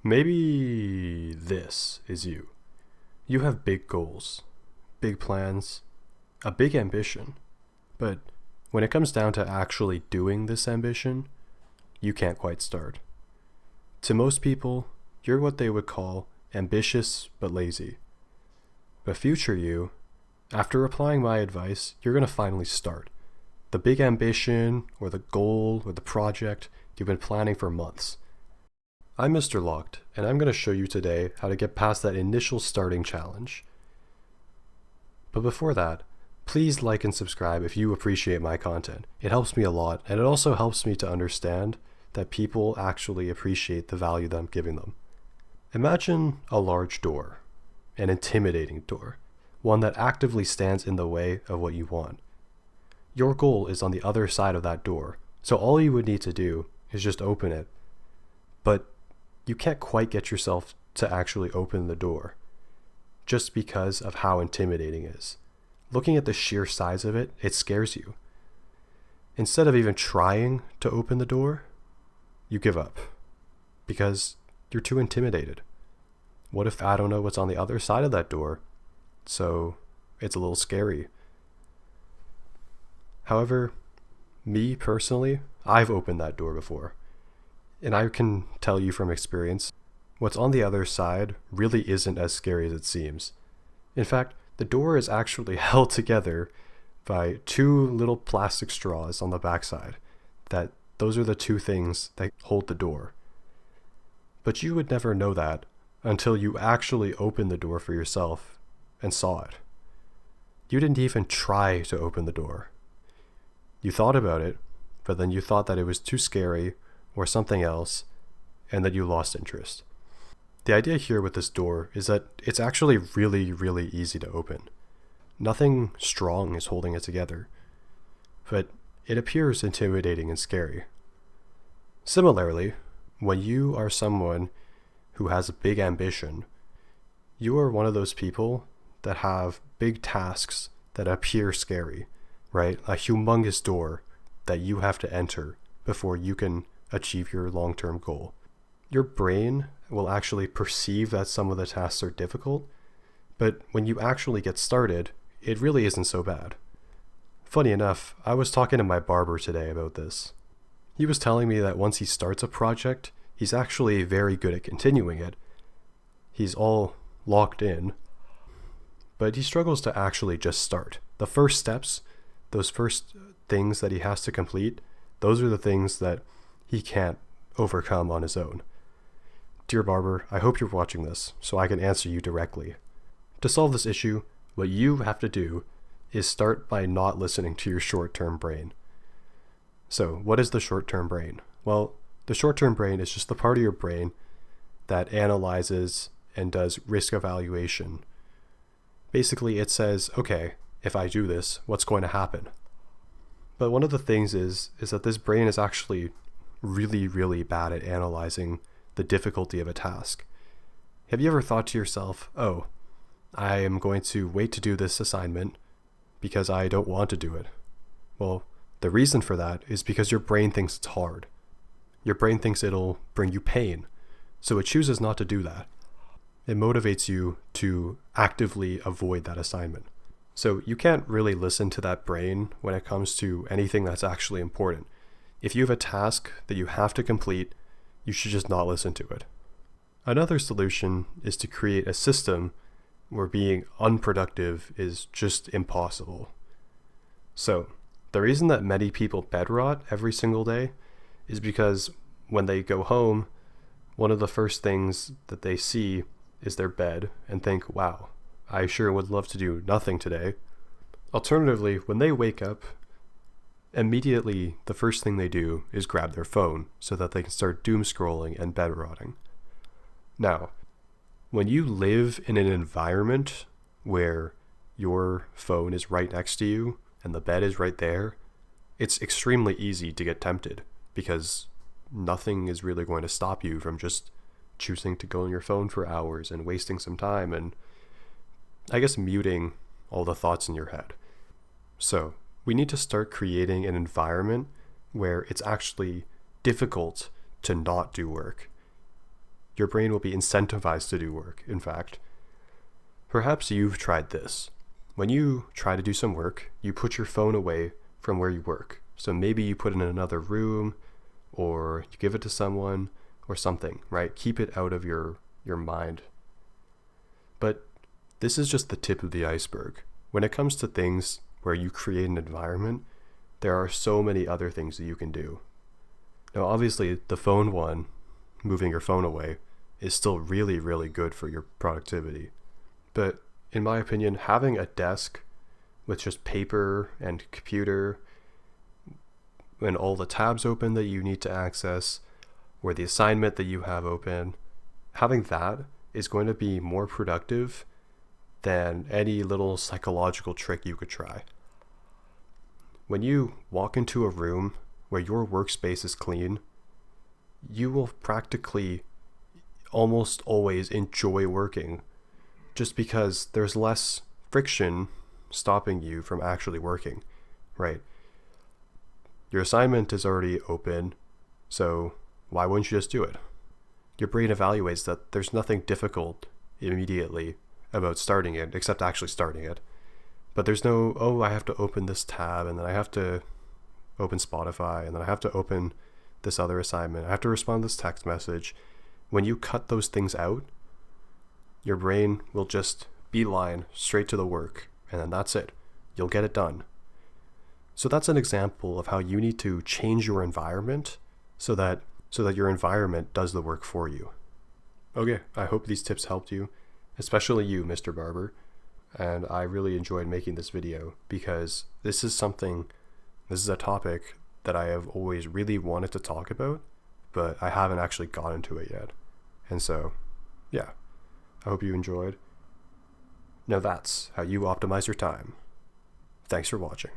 Maybe this is you. You have big goals, big plans, a big ambition, but when it comes down to actually doing this ambition, you can't quite start. To most people, you're what they would call ambitious but lazy. But future you, after applying my advice, you're going to finally start. The big ambition, or the goal, or the project you've been planning for months. I'm Mr. Locked, and I'm going to show you today how to get past that initial starting challenge. But before that, please like and subscribe if you appreciate my content. It helps me a lot, and it also helps me to understand that people actually appreciate the value that I'm giving them. Imagine a large door, an intimidating door, one that actively stands in the way of what you want. Your goal is on the other side of that door, so all you would need to do is just open it. But you can't quite get yourself to actually open the door, just because of how intimidating it is. Looking at the sheer size of it, it scares you. Instead of even trying to open the door, you give up, because you're too intimidated. What if I don't know what's on the other side of that door? So it's a little scary. However, me personally, I've opened that door before. And I can tell you from experience, what's on the other side really isn't as scary as it seems. In fact, the door is actually held together by two little plastic straws on the backside. Those are the two things that hold the door. But you would never know that until you actually opened the door for yourself and saw it. You didn't even try to open the door. You thought about it, but then you thought that it was too scary or something else, and that you lost interest. The idea here with this door is that it's actually really, really easy to open. Nothing strong is holding it together, but it appears intimidating and scary. Similarly, when you are someone who has a big ambition, you are one of those people that have big tasks that appear scary, right? A humongous door that you have to enter before you can achieve your long-term goal. Your brain will actually perceive that some of the tasks are difficult, but when you actually get started, it really isn't so bad. Funny enough, I was talking to my barber today about this. He was telling me that once he starts a project, he's actually very good at continuing it. He's all locked in, but he struggles to actually just start. The first steps, those first things that he has to complete, those are the things that he can't overcome on his own. Dear barber, I hope you're watching this so I can answer you directly. To solve this issue, what you have to do is start by not listening to your short-term brain. So, what is the short-term brain? Well, the short-term brain is just the part of your brain that analyzes and does risk evaluation. Basically, it says, okay, if I do this, what's going to happen? But one of the things is that this brain is actually really, really bad at analyzing the difficulty of a task. Have you ever thought to yourself, oh, I am going to wait to do this assignment because I don't want to do it? Well, the reason for that is because your brain thinks it's hard. Your brain thinks it'll bring you pain, so it chooses not to do that. It motivates you to actively avoid that assignment. So you can't really listen to that brain when it comes to anything that's actually important. If you have a task that you have to complete, you should just not listen to it. Another solution is to create a system where being unproductive is just impossible. So, the reason that many people bed rot every single day is because when they go home, one of the first things that they see is their bed and think, wow, I sure would love to do nothing today. Alternatively, when they wake up, immediately the first thing they do is grab their phone so that they can start doom scrolling and bed rotting. Now, when you live in an environment where your phone is right next to you and the bed is right there, it's extremely easy to get tempted because nothing is really going to stop you from just choosing to go on your phone for hours and wasting some time and, I guess, muting all the thoughts in your head. So, we need to start creating an environment where it's actually difficult to not do work. Your brain will be incentivized to do work, in fact. Perhaps you've tried this. When you try to do some work, you put your phone away from where you work. So maybe you put it in another room, or you give it to someone, or something, right? Keep it out of your mind. But this is just the tip of the iceberg. When it comes to things where you create an environment, there are so many other things that you can do. Now, obviously, the phone one, moving your phone away, is still really, really good for your productivity. But in my opinion, having a desk with just paper and computer and all the tabs open that you need to access, or the assignment that you have open, having that is going to be more productive than any little psychological trick you could try. When you walk into a room where your workspace is clean, you will practically almost always enjoy working, just because there's less friction stopping you from actually working, right? Your assignment is already open, so why wouldn't you just do it? Your brain evaluates that there's nothing difficult immediately about starting it, except actually starting it. But there's no, oh, I have to open this tab, and then I have to open Spotify, and then I have to open this other assignment. I have to respond to this text message. When you cut those things out, your brain will just beeline straight to the work, and then that's it. You'll get it done. So that's an example of how you need to change your environment so that your environment does the work for you. Okay, I hope these tips helped you, especially you, Mr. Barber. And I really enjoyed making this video because this is a topic that I have always really wanted to talk about, but I haven't actually gotten to it yet. And so, yeah, I hope you enjoyed. Now that's how you optimize your time. Thanks for watching.